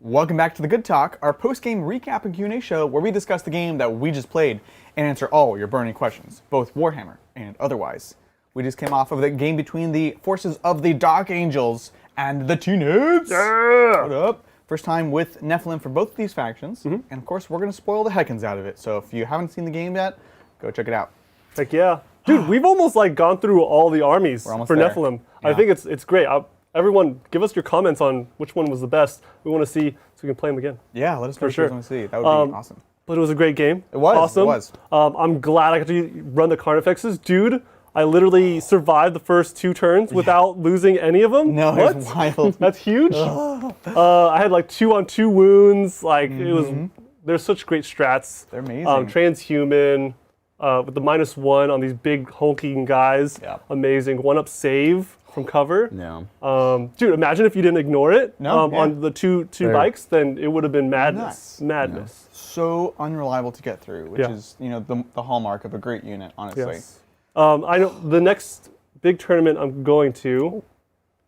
Welcome back to The Good Talk, our post-game recap and Q&A show where we discuss the game that we just played and answer all your burning questions, both Warhammer and otherwise. We just came off of the game between the forces of the Dark Angels and the Tyranids. Yeah! What up? First time with Nephilim for both of these factions, and of course we're going to spoil the heckins out of it, so if you haven't seen the game yet, go check it out. Heck yeah. Dude, we've almost gone through all the armies for there. Nephilim. Yeah. I think it's great. Everyone, give us your comments on which one was the best. We want to see so we can play them again. Yeah, let us know For sure. what you want to see. That would be awesome. But it was a great game. It was. Awesome. It was. I'm glad I got to run the Carnifexes. Dude, I literally survived the first 2 turns without losing any of them. No, what? it's wild. That's huge. I had 2-on-2 wounds. It was. There's such great strats. They're amazing. Transhuman. With the -1 on these big hulking guys. Yeah. Amazing. 1-up save from cover. Yeah. Dude, imagine if you didn't ignore it No, yeah. on the two bikes, then it would have been madness. Nuts. Madness. So unreliable to get through, which Yeah. is the hallmark of a great unit, honestly. Yes. I know the next big tournament I'm going to.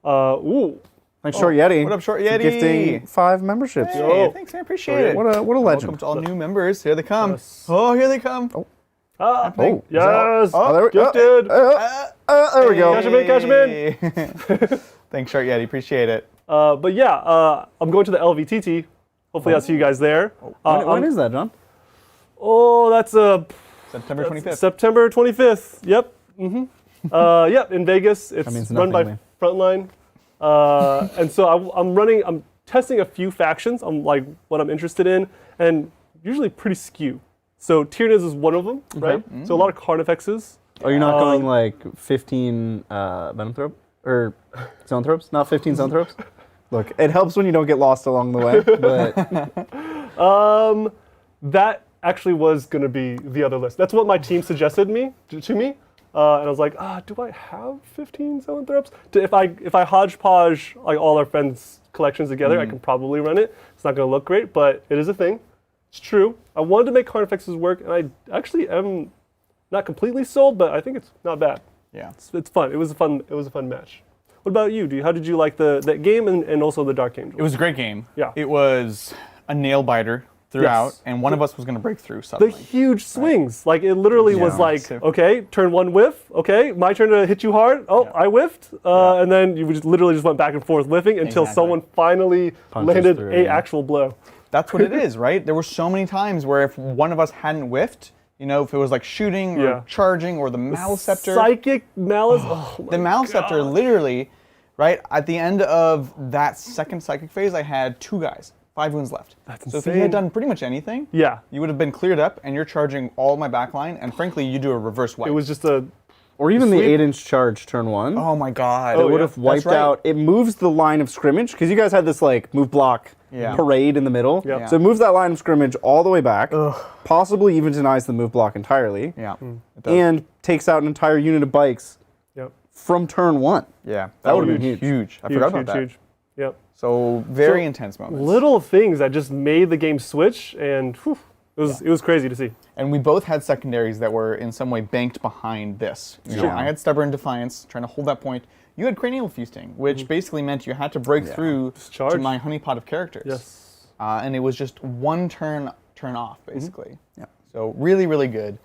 Thanks, Short Yeti. What up, Short Yeti? Gifting 5 memberships. Hey, thanks, I appreciate it. What a legend. Welcome to all new members. Here they come. Yes. Oh, here they come. Oh, Yes. there we go. Gifted. There we go. Cash 'em in. Thanks, Short Yeti. Appreciate it. But yeah, I'm going to the LVTT. Hopefully I'll see you guys there. When is that, John? Oh, that's September 25th. September 25th. Yep. Yep, in Vegas. It's means run by nothing, Frontline. And so I'm testing a few factions. What I'm interested in, and usually pretty skew. So Tyranids is one of them, right? So a lot of Carnifexes. Are you not going 15 Venomthrope? Or Zonethropes? Not 15 Zonethropes? Look, it helps when you don't get lost along the way, but... That actually was going to be the other list. That's what my team suggested to me. And I was like, do I have 15 Zoanthropes? If I hodgepodge all our friends' collections together, I can probably run it. It's not going to look great, but it is a thing. It's true. I wanted to make Carnifexes work, and I actually am not completely sold, but I think it's not bad. Yeah. It's fun. It was a fun match. What about you? How did you like that game and also the Dark Angel? It was a great game. Yeah. It was a nail biter throughout, Yes. and one of us was going to break through The suddenly. huge swings. It literally was okay, turn 1 whiff. Okay, my turn to hit you hard. Oh, I whiffed. And then you literally just went back and forth whiffing until Exactly. someone finally Punches landed through, a yeah. actual blow. That's what it is, right? There were so many times where if one of us hadn't whiffed, if it was shooting or Yeah. charging or the Maleceptor. Psychic malice. Oh, The Maleceptor literally, right, at the end of that second psychic phase, I had 2 guys, 5 wounds left. That's So if he insane. had done pretty much anything, Yeah, you would have been cleared up and you're charging all my backline, and frankly, you do a reverse wipe. it was just a. Or even the Sweep. 8-inch charge turn 1. Oh my god. It would yeah. have wiped That's right. out. It moves the line of scrimmage, because you guys had this move block parade in the middle. Yep. Yeah. So it moves that line of scrimmage all the way back, possibly even denies the move block entirely, Yeah. It does. and takes out an entire unit of bikes Yep. from turn 1. Yeah. That would have been huge. huge. I Huge, forgot about huge, that. huge. Yep. So very So, intense moments. Little things that just made the game switch, and whew, it was crazy to see. And we both had secondaries that were in some way banked behind this. Yeah. I had Stubborn Defiance, trying to hold that point. You had Cranial Feasting, which basically meant you had to break through to charge. my honeypot of characters. Yes. And it was just one turn off, basically. Yeah. So really, really good.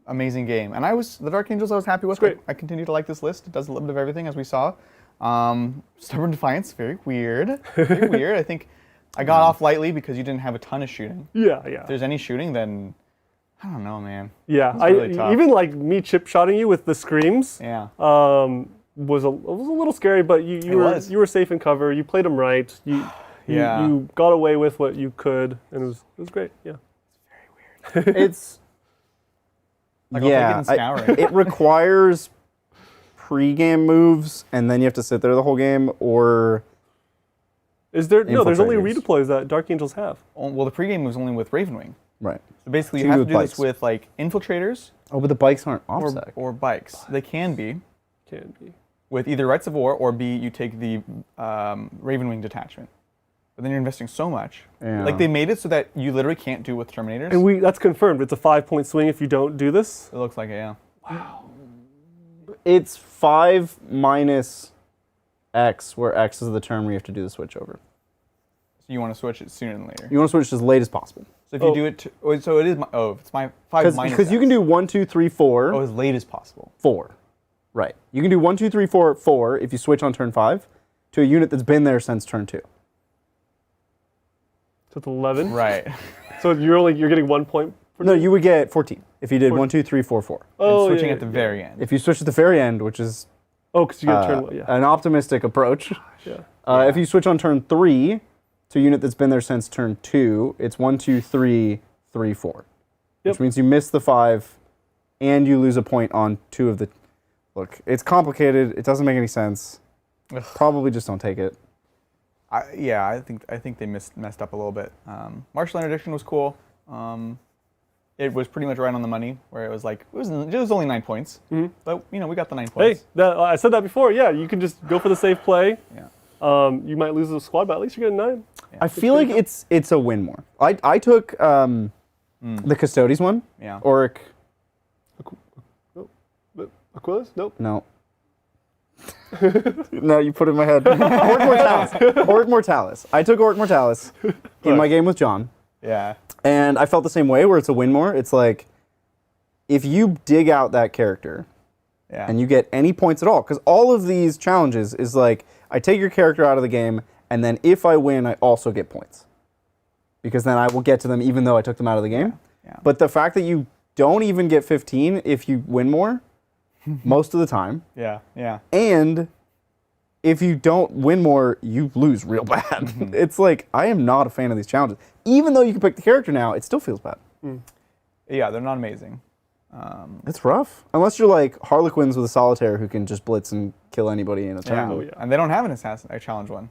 Amazing game. And the Dark Angels I was happy with. great. I continue to like this list. It does a little bit of everything, as we saw. Stubborn Defiance, very weird. Very weird. I think I got off lightly because you didn't have a ton of shooting. Yeah. If there's any shooting, then I don't know, man. Yeah, It's really tough. even me chip shotting you with the screams. Yeah. Was a little scary, but you were safe in cover. You played them right. You got away with what you could, and it was great. Yeah. It's I'll take it in scouring. it requires pre-game moves, and then you have to sit there the whole game, or Is there no? There's only Infiltrators. redeploys that Dark Angels have. Well, the pregame was only with Ravenwing. right. So basically, So you you have to do do with this with infiltrators Oh, but the bikes aren't offset. or bikes. They can be Can be. with either Rights of War or B, you take the Ravenwing detachment. But then you're investing so much. Yeah. They made it so that you literally can't do it with Terminators. And that's confirmed. It's a 5-point swing if you don't do this. It looks like it, yeah. It's 5 minus X, where X is the term where you have to do the switch over. So you want to switch it sooner than later. You want to switch as late as possible. So if you do it, so it is. If it's my 5 minus. Because you can do 1, 2, 3, 4. Oh, as late as possible. 4. Right. You can do 1, 2, 3, 4, 4 if you switch on turn 5 to a unit that's been there since turn 2. So it's 11. Right. So you're getting 1 point. No, you would get 14 if you did 1, 2, 3, 4, 4. Oh, And switching yeah, at the very end. If you switch at the very end, which is Oh, because you get turn. Yeah. an optimistic approach. Yeah. If you switch on turn 3 to a unit that's been there since turn 2, it's 1, 2, 3, 3, 4. Yep. Which means you miss the 5 and you lose a point on 2 of the... Look, it's complicated. It doesn't make any sense. Ugh. Probably just don't take it. I think they messed up a little bit. Martial interdiction was cool. It was pretty much right on the money, where it was like it was only 9 points, but we got the 9 points. Hey, I said that before. Yeah, you can just go for the safe play. Yeah. You might lose the squad, but at least you're getting 9. Yeah. I feel like it's a win more. I took the Custodes one. Yeah. Auric. Aquilus? Nope. No. No, you put it in my head. Auric Mortalis. Auric Mortalis. I took Auric Mortalis in my game with John. Yeah. And I felt the same way, where it's a win more. It's like, if you dig out that character Yeah. and you get any points at all, because all of these challenges is like, I take your character out of the game, and then if I win, I also get points. Because then I will get to them even though I took them out of the game. Yeah. But the fact that you don't even get 15 if you win more, most of the time, Yeah. Yeah. and if you don't win more, you lose real bad. It's like, I am not a fan of these challenges. Even though you can pick the character now, it still feels bad. Yeah, they're not amazing. It's rough. Unless you're like Harlequins with a solitaire who can just blitz and kill anybody in a turn. Oh, yeah. And they don't have an assassin. I challenge one.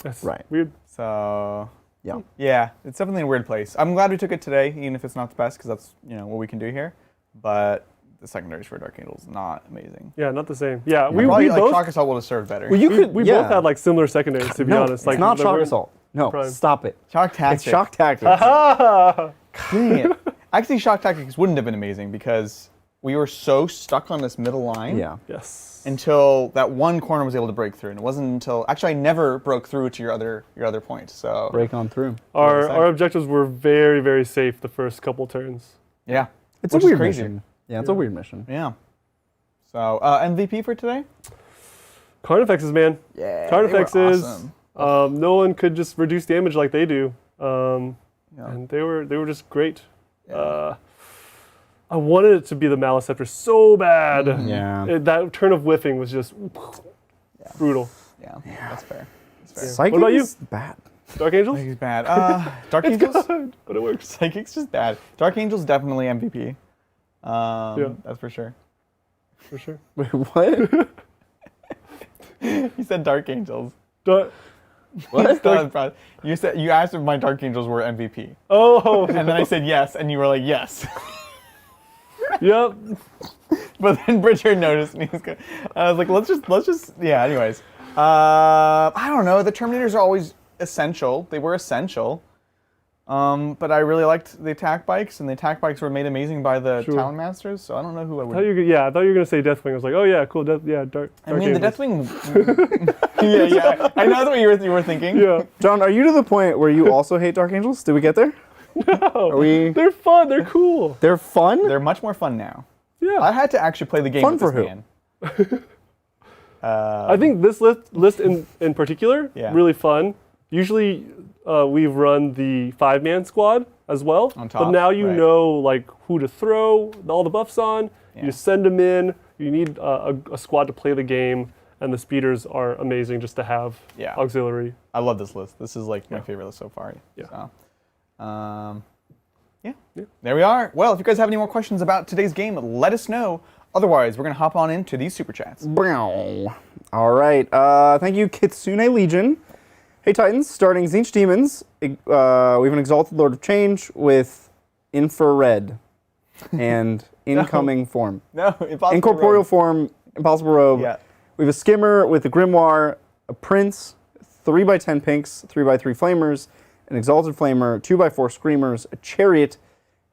That's Right. weird. So Yeah. yeah, it's definitely a weird place. I'm glad we took it today, even if it's not the best, because that's what we can do here. But the secondaries for Dark Angels not amazing. Yeah, not the same. Yeah, we Probably like both Shock Assault would have served better. Well, you we, could. we yeah. both had like similar secondaries, to be no, honest. Like it's not the Shock very- Assault. No, Prime. stop it. Shock Tactics. It's Shock Tactics. Ah! Dang it. Actually, Shock Tactics wouldn't have been amazing because we were so stuck on this middle line. Yeah. Yes. Until that one corner was able to break through, and it wasn't until actually I never broke through to your other point. So Break on through. Our objectives were very, very safe the first couple turns. yeah, It's which a is weird crazy. mission. Yeah, it's a weird mission. Yeah. So MVP for today? Carnifexes, man. Yeah. Carnifexes. Awesome. No one could just reduce damage like they do. Yeah. And they were just great. Yeah. I wanted it to be the Maleceptor so bad. Yeah. That turn of whiffing was just brutal. Yeah, that's fair. That's fair. Psychic What about you? is bad. Dark Angels? Psychic's bad. Dark Angels? Good, but it works. Psychic's just bad. Dark Angels definitely MVP. That's for sure. For sure. Wait, what? He said Dark Angels. What? You asked if my Dark Angels were MVP, Oh, and then I said yes, and you were like yes. yep. But then Bridger noticed, and he was good. I was like, let's just, yeah. Anyways, I don't know. The Terminators are always essential. They were essential. But I really liked the attack bikes, and the attack bikes were made amazing by the Sure. Talon Masters. So I don't know who I would. I thought you were gonna say Deathwing. I was like, oh yeah, cool. Dark I mean, the Angels. Deathwing. yeah. I know that's what you were thinking. Yeah. John, are you to the point where you also hate Dark Angels? Did we get there? Are we? They're fun. They're cool. They're fun? They're much more fun now. Yeah. I had to actually play the game Fun with for this who? man. I think this list in particular, Yeah. really fun. Usually we've run the 5-man squad as well. On top, but now you right. know like who to throw all the buffs on. Yeah. You just send them in. You need a squad to play the game, and the speeders are amazing just to have Yeah. auxiliary. I love this list. This is like my favorite list so far. Yeah. So, yeah. There we are. Well, if you guys have any more questions about today's game, let us know. Otherwise, we're going to hop on into these super chats. Brow. All right. Thank you, Kitsune Legion. Hey, Titans. Starting Zinch Demons, we have an Exalted Lord of Change with Infrared and Incoming Form. No, Impossible Incorporeal Rogue. Form, Impossible Robe. Yeah. We have a Skimmer with a Grimoire, a Prince, 3x10 Pinks, 3x3 Flamers, an Exalted Flamer, 2x4 Screamers, a Chariot,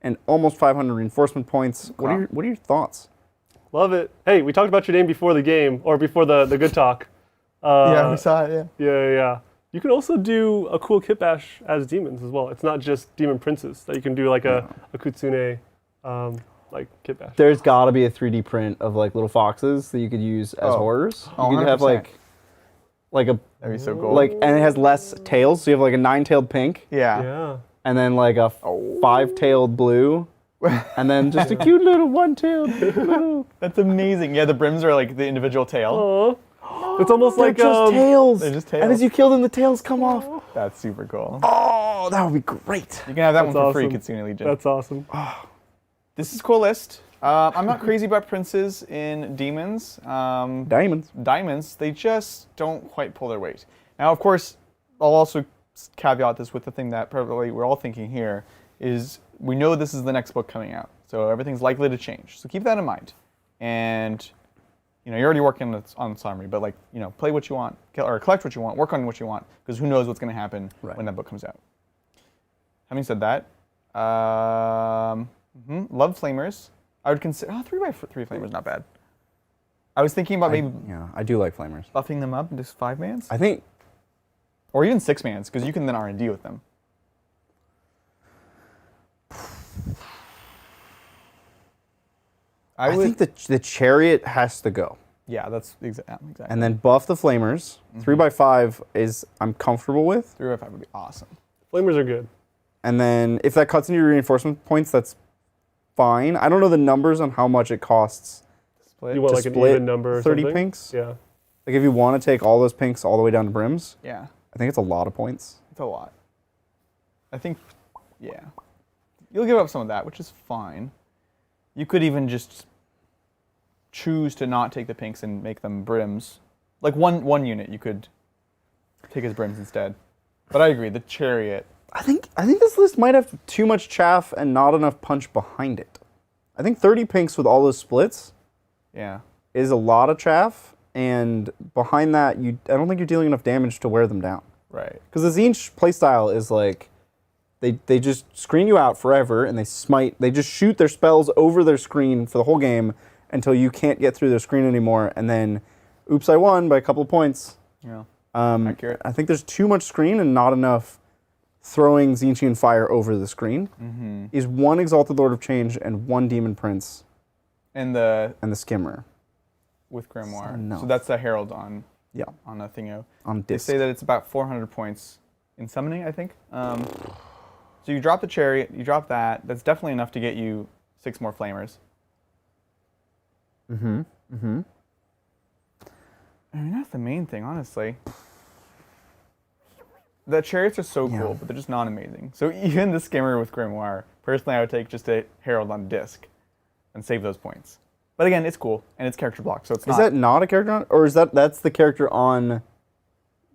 and almost 500 reinforcement points. What are your thoughts? Love it. Hey, we talked about your name before the game, or before the good talk. Yeah, we saw it, yeah. Yeah. You can also do a cool kit bash as demons as well. It's not just demon princes that you can do like a Kitsune like kit bash. There's got to be a 3D print of like little foxes that you could use as horrors. You could have 100%. like a That'd be so cool. like, and it has less tails, so you have like a 9-tailed pink, Yeah. and then like a 5-tailed blue, and then just a cute little 1-tailed blue. That's amazing. Yeah, the brims are like the individual tail. Oh, it's almost like just tails. They're just tails. And as you kill them, the tails come off. That's super cool. Oh, that would be great. You can have that That's one for free, awesome. Kitsune Legion. That's awesome. This is a cool list. I'm not crazy about princes in demons. Diamonds. They just don't quite pull their weight. Now, of course, I'll also caveat this with the thing that probably we're all thinking here is we know this is the next book coming out, so everything's likely to change. So keep that in mind. And you're already working on the summary, but play what you want, or collect what you want, work on what you want, because who knows what's going to happen when that book comes out. Having said that, love flamers. I would consider 3x3 flamers not bad. I was thinking about maybe I do like flamers. buffing them up into 5-mans, I think or even 6-mans, because you can then R&D with them. I think the chariot has to go. Yeah, that's exactly. And then buff the flamers. 3x5 is I'm comfortable with. 3x5 would be awesome. Flamers are good. And then if that cuts into your reinforcement points, that's fine. I don't know the numbers on how much it costs. Split. You want to like an split even number or 30 something? pinks? Yeah. Like if you want to take all those pinks all the way down to brims, Yeah, I think it's a lot of points. it's a lot. I think, yeah. You'll give up some of that, which is fine. You could even just choose to not take the pinks and make them brims. Like one unit you could take as brims instead. But I agree, the chariot. I think this list might have too much chaff and not enough punch behind it. I think 30 pinks with all those splits Yeah. is a lot of chaff, and behind that, I don't think you're dealing enough damage to wear them down. Right. Because the Tzeentch playstyle is like, they just screen you out forever, and they just shoot their spells over their screen for the whole game until you can't get through their screen anymore, and then, oops, I won by a couple of points. Yeah. Accurate. I think there's too much screen and not enough throwing Tzeentchian fire over the screen. Mm-hmm. Is one Exalted Lord of Change and one Demon Prince And the and the Skimmer. with Grimoire. No. So that's the Herald on Yeah, a thingo. on They disc. say that it's about 400 points in summoning, I think. So you drop the chariot, you drop that. That's definitely enough to get you 6 more flamers. I mean, that's the main thing, honestly. The chariots are so cool, but they're just not amazing. So even the skimmer with Grimoire, personally, I would take just a Herald on disc and save those points. But again, it's cool, and it's character block, so it's not Is that not a character on, or is that's the character on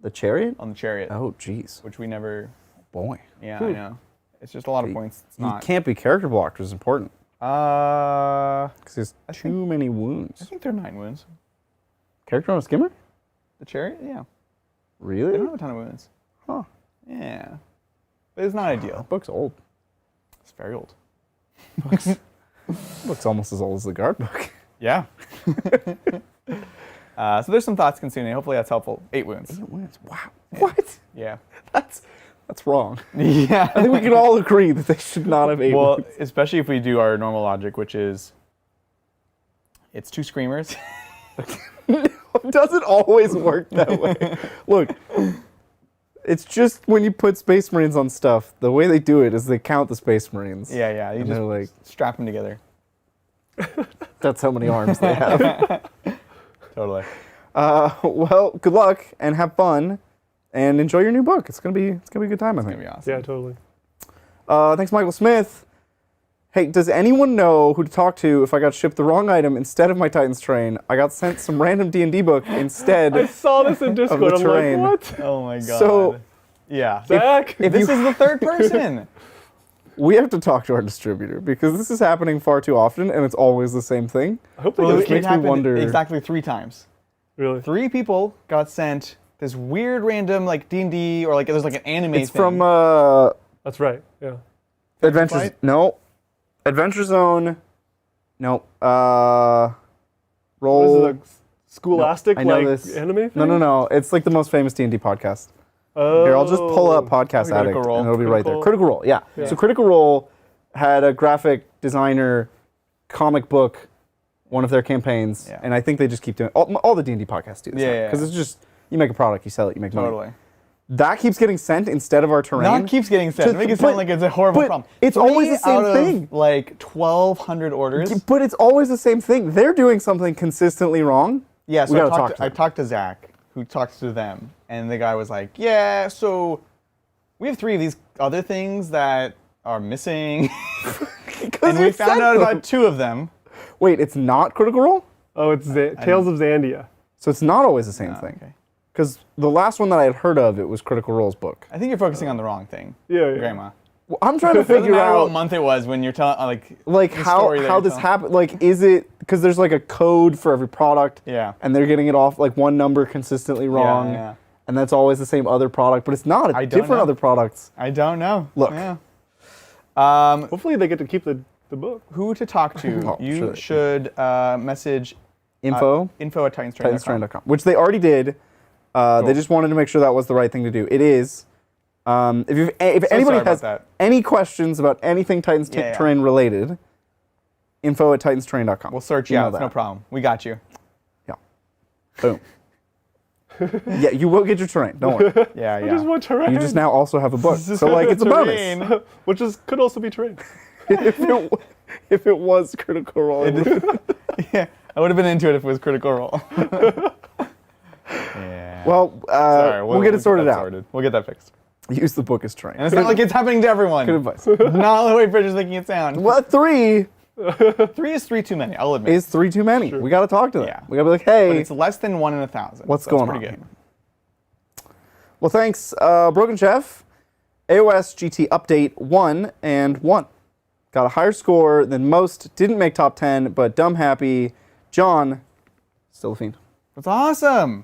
the chariot? on the chariot, Oh, jeez. which we never... Boy. Yeah, I know. It's just a lot of points. It's You not... can't be character blocked, which is important. I Because there's I too think- many wounds. think they're 9 wounds. Character on a skimmer? The chariot, yeah. They Really? don't have a ton of wounds. Huh. Yeah. But it's not ideal. That book's old. It's very old. Book's almost as old as the guard book. Yeah. So there's some thoughts, Kitsune. Hopefully that's helpful. 8 wounds. 8 wins. Wow. What? Yeah. That's wrong. Yeah. I think we can all agree that they should not have 8 Well, wins. especially if we do our normal logic, which is it's 2 screamers. It doesn't always work that way. Look, it's just when you put Space Marines on stuff, the way they do it is they count the Space Marines. Yeah. You And just they're like, strap them together. that's how many arms they have. Totally. Well, good luck and have fun and enjoy your new book. It's gonna be a good time, I It's think. going to be awesome. Yeah, totally. Thanks, Michael Smith. Hey, does anyone know who to talk to if I got shipped the wrong item instead of my Titans train? I got sent some random D&D book instead. I saw this in Discord. the I'm terrain. like, what? Oh my god. So- yeah. Zach? This is the third person. We have to talk to our distributor because this is happening far too often and it's always the same thing. I hope they Well, get Which it makes me happened wonder- exactly 3 times. Really? 3 people got sent this weird random like D&D or like there's like an anime It's thing. from That's right. Yeah. Adventures. Fight? No. Adventure Zone. No. What Roll. is it, a scholastic I know like this. anime thing? No. It's like the most famous D&D podcast. Here, I'll just pull up Podcast Critical Addict, Role. and it'll be right there. Critical Role, yeah. Yeah. So Critical Role had a graphic designer, comic book, one of their campaigns, Yeah. and I think they just keep doing all the D&D podcasts do this. Yeah. Because it's just, you make a product, you sell it, you make money. Totally. That keeps getting sent instead of our terrain. Not keeps getting sent. Make it sound like it's a horrible but problem. it's always the same out of, thing. Like 1,200 orders. But it's always the same thing. They're doing something consistently wrong. Yeah, We so gotta I talked to Zach, who talks to them, and the guy was like, yeah, so we have 3 of these other things that are missing. And we found out about 2 of them. Wait, it's not Critical Role? Oh, it's Tales of Zandia. So it's not always the same thing. Okay. Because the last one that I had heard of, it was Critical Role's book. I think you're focusing on the wrong thing, Yeah. Grandma. Well, I'm trying to Doesn't figure matter what out month it was when you're telling, like the how story that you're this telling. happened. Like, is it because there's like a code for every product? Yeah. And they're getting it off like one number consistently wrong. yeah. And that's always the same other product, but it's not. It's I don't different know. other products. I don't know. Look. Yeah. Hopefully they get to keep the book. Who to talk to? Oh, You sure. should message Info, info at titanstrain.com. titanstrain.com, which they already did. They just wanted to make sure that was the right thing to do. It is. If anybody sorry about has that. any questions about anything Titans Yeah. Terrain related, info at titanstrain.com. We'll sort you Email out. It's no that. problem. We got you. Yeah. Boom. Yeah, you will get your terrain. Don't worry. Yeah, I just yeah. want terrain. You just now also have a book. So like it's a bonus. Terrain. Which could also be terrain. if it was Critical Role. Yeah, I would have been into it if it was Critical Role. Yeah. Well, Sorry, we'll get it sorted out. We'll get that fixed. Use the book as terrain. And it's not like it's happening to everyone. Good advice. Not the way Bridge is making it sound. What 3 3 is 3 too many, I'll admit. is 3 too many? We got to talk to them. Yeah. We got to be like, hey, But it's less than 1 in 1,000. what's so that's going pretty on good. Well, thanks, Broken Chef. AOS GT Update 1 and 1. Got a higher score than most. Didn't make top 10, but dumb happy. John, still a fiend. That's awesome.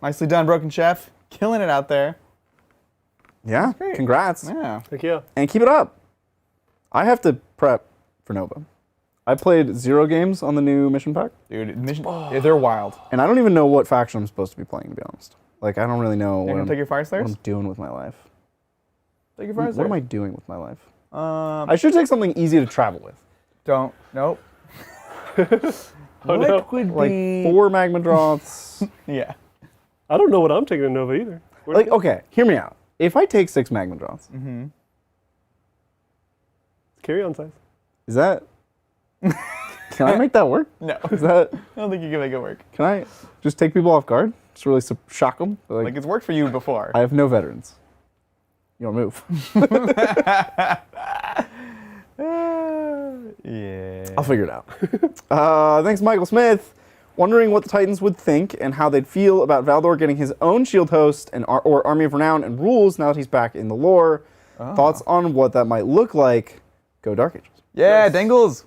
Nicely done, Broken Chef. Killing it out there. Yeah, great. congrats. Yeah. Heck yeah. And keep it up. I have to prep for Nova. I played 0 games on the new mission pack, Dude, yeah, they're wild. and I don't even know what faction I'm supposed to be playing, to be honest. Like, I don't really know You're what going I'm, to take your Fire what Slayers? I'm doing with my life. Take your Fire What am I Slayers. doing with my life? I I should take something easy to travel with. don't. Nope. Oh, no. What would Like be... 4 magma drops. Yeah. I don't know what I'm taking to Nova either. Where Like, okay, hear me out. If I take 6 magma drops, carry on size. is that... Can I make that work? No. Is that... I don't think you can make it work. Can I just take people off guard? Just really shock them? Like, it's worked for you before. I have no veterans. You don't move. Yeah. I'll figure it out. Thanks, Michael Smith. Wondering what the Titans would think and how they'd feel about Valdor getting his own shield host and or Army of Renown and rules now that he's back in the lore. Thoughts on what that might look like? Go Dark Ages. Yeah, Dangles.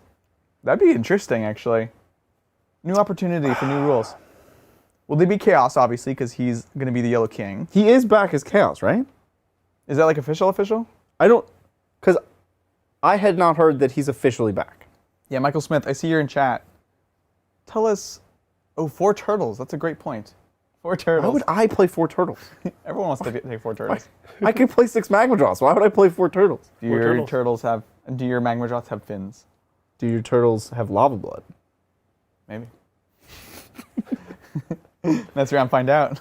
That'd be interesting, actually. New opportunity for new rules. Will they be Chaos, obviously, because he's going to be the Yellow King. He is back as Chaos, right? Is that like official? I don't... Because I had not heard that he's officially back. Yeah, Michael Smith, I see you're in chat. Tell us... Oh, 4 turtles. That's a great point. 4 Why turtles. would I play 4 turtles? Everyone wants to take 4 turtles. I could play 6 magma draws. Why would I play 4 turtles? Do your turtles. turtles have... Do your magma drops have fins? Do your turtles have lava blood? Maybe. That's where I'm find out.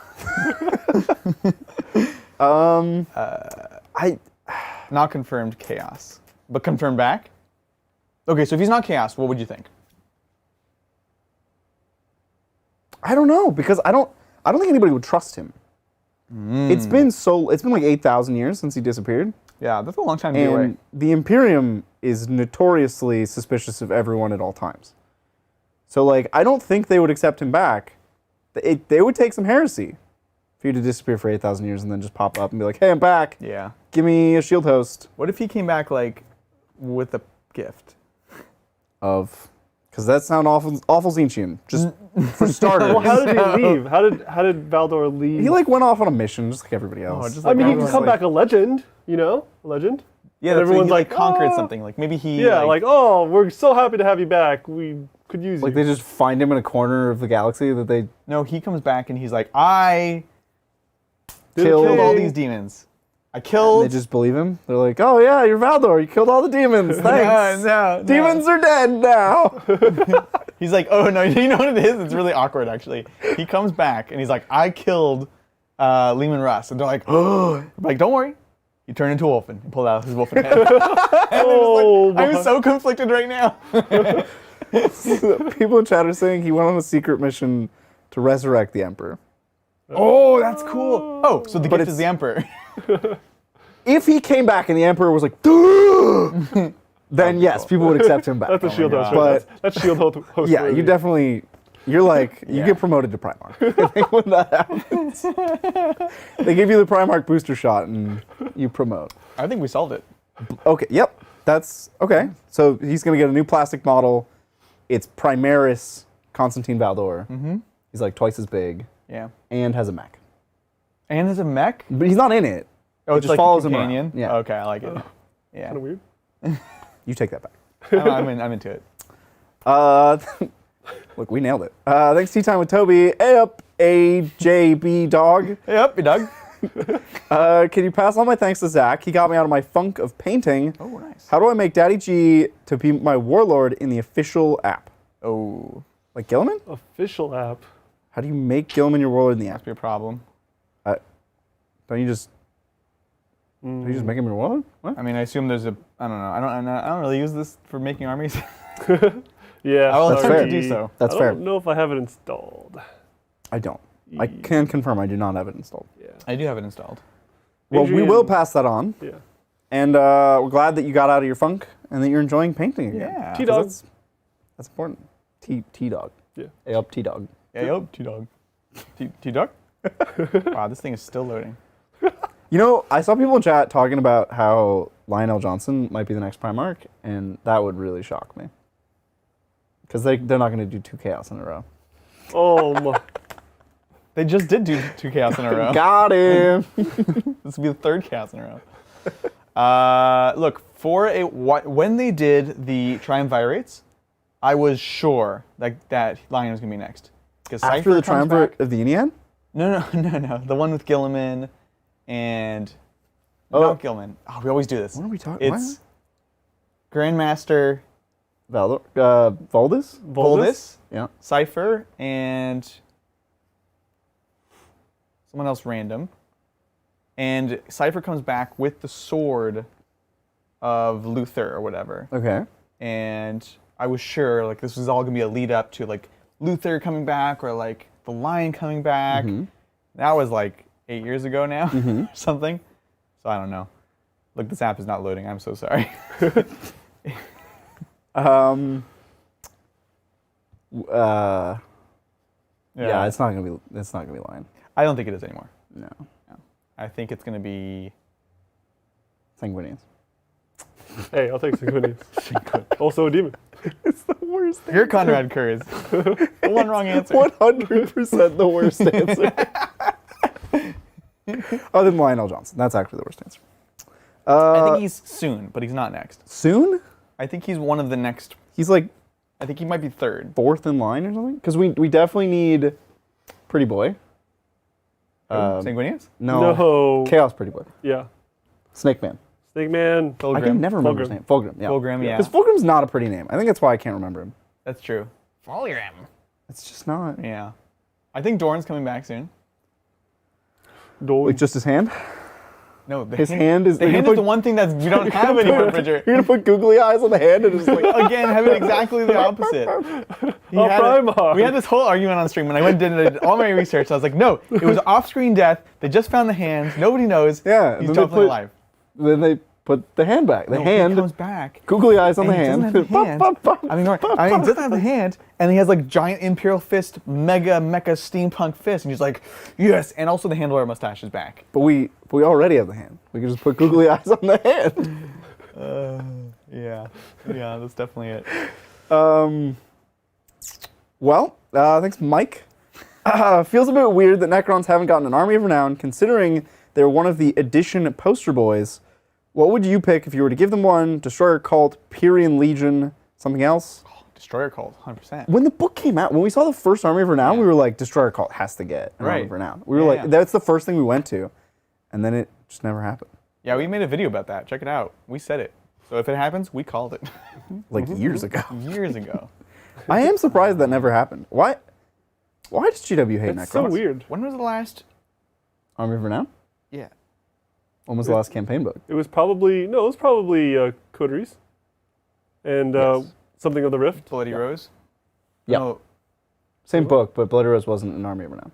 Not confirmed Chaos, but confirmed back. Okay, so if he's not Chaos, what would you think? I don't know, because I don't think anybody would trust him. It's been like 8,000 years since he disappeared. Yeah, that's a long time to be away. And the Imperium is notoriously suspicious of everyone at all times. So, like, I don't think they would accept him back. They would take some heresy for you to disappear for 8,000 years and then just pop up and be like, hey, I'm back. Yeah. Give me a shield host What if he came back, like, with a gift? of... Because that sounds awful Zinchian, just for starters. Well, how did he leave? How did Valdor leave? He, like, went off on a mission just like everybody else. just I mean, he everyone's can come back a legend, you know? A legend. Yeah, And that's everyone's like, like, conquered "Oh." something. Like, maybe he... Yeah, like, oh, we're so happy to have you back. We could use Like, you. they just find him in a corner of the galaxy that they... No, he comes back and he's like, I killed all these demons. I And killed. they just believe him. They're like, "Oh yeah, you're Valdor. You killed all the demons. Thanks. No. Demons are dead now." He's like, oh no, you know what it is? It's really awkward actually. He comes back and he's like, I killed Lehman Russ. And they're like, oh, I'm like, don't worry. You turn into a wolfen. He pulled out his wolfen head. And Oh, like, I'm so conflicted right now. People in chat are saying he went on a secret mission to resurrect the Emperor. Oh, that's cool. Oh, so the gift it's- is the Emperor. If he came back and the Emperor was like, "Duh," then yes, people would accept him back. That's a shield host. God. Right? That's shield host. Yeah, worthy. you definitely. You're like, you Yeah. get promoted to Primarch. I think when that happens, they give you the Primarch booster shot and you promote. I think we solved it. Okay, yep, that's okay. So he's gonna get a new plastic model. It's Primaris Constantine Valdor. Mm-hmm. He's like twice as big Yeah. and has a mech, And there's a mech? but he's not in it. Oh, It it's just like follows a him around. companion? Yeah. Okay, I like it. Yeah. Kind of weird. You take that back. I'm into it. Look, we nailed it. Thanks, Tea Time with Toby. Hey up, AJB dog. Hey up, you dog. Can you pass on my thanks to Zach? He got me out of my funk of painting. Oh, nice. How do I make Daddy G to be my warlord in the official app? Oh, Like Gilliman? Official app. How do you make Gilliman your warlord in the app? must be a problem. Don't you just make him your warlord? What? I mean, I assume there's a. I don't know. I don't really use this for making armies. Yeah. I will That's attempt fair. to do so. That's I fair. don't know if I have it installed. I don't. I can confirm I do not have it installed. Yeah. I do have it installed. Well, we Adrian- will pass that on. Yeah. And we're glad that you got out of your funk and that you're enjoying painting again. Yeah. 'Cause T-Dog. That's important. T-Dog. Yeah. Hey up, T-Dog. Yeah, yo, T-Dog. T-Dog? Wow, this thing is still loading. You know, I saw people in chat talking about how Lionel Johnson might be the next Primarch, and that would really shock me. Because they're not going to do 2 Chaos in a row. Oh my. They just did do 2 chaos in a row. Got him! This will be the 3rd chaos in a row. Look, when they did the Triumvirates, I was sure that Lion was going to be next. Because After the Triumvirate of the Union? No. The one with Gilliman and... Oh. Not Gilliman. Oh, we always do this. What are we talking about? It's Grandmaster Valdis? Voldis, Yeah. Cypher, and someone else random. And Cypher comes back with the sword of Luther or whatever. Okay. And I was sure like this was all gonna be a lead up to like Luther coming back or like the Lion coming back. That was like 8 years ago now or something. So I don't know. Look, this app is not loading. I'm so sorry. Yeah, it's not gonna be Lion. I don't think it is anymore. No. I think it's gonna be Sanguinians. Hey, I'll take Sanguinians. Also a demon. It's the worst thing. You're Conrad Kurz. The one wrong answer. 100% the worst answer. Other than Lionel Johnson. That's actually the worst answer. I think he's soon, but he's not next. Soon? I think he's one of the next. He's like I think he might be 3rd. 4th in line or something? Because we definitely need Pretty Boy. Sanguinius? No. Chaos Pretty Boy. Yeah. Snake Man. Snake Man. I can never remember his Fulgrim. name. Fulgrim, yeah. Fulgrim, yeah. Because Fulgrim's not a pretty name. I think that's why I can't remember him. That's true. Fulgrim. It's just not. Yeah. I think Dorn's coming back soon. Dorn. Like just his hand? No, the His hand is- the you're hand gonna is the put- one thing that we don't have anymore, Bridger. You're gonna put googly eyes on the hand and just like Again, having exactly the opposite. Primarch. We had this whole argument on stream when I went and did all my research. I was like, no, it was off-screen death. They just found the hand. Nobody knows. Yeah, He's and then they definitely put- alive. then they put the hand back. The No, hand he comes back. googly eyes on And the he hand. doesn't have the hand. I mean, he doesn't have the hand, and he has like giant Imperial Fist, mecha steampunk fist, and he's like, yes, and also the handlebar mustache is back. But we already have the hand. We can just put googly eyes on the hand. Yeah, that's definitely it. Well, thanks, Mike. Feels a bit weird that Necrons haven't gotten an army of renown, considering they're one of the edition poster boys. What would you pick if you were to give them one? Destroyer Cult, Pyrian Legion, something else? Destroyer Cult, 100%. When the book came out, when we saw the first Army of Renown, we were like, Destroyer Cult has to get an Army Right. of Renown. We were Yeah, like, yeah. that's the first thing we went to. and then it just never happened. Yeah, we made a video about that. Check it out. We said it. So if it happens, we called it. Like years ago. Years ago. I am surprised that never happened. Why does GW hate It's Necrons? so weird. When was the last? Army of Renown? Yeah. When was the last campaign book? It was probably Coteries, and Yes. something of the Rift. Bloody Rose. Yeah. No, Same book, but Bloody Rose wasn't an Army of Renown.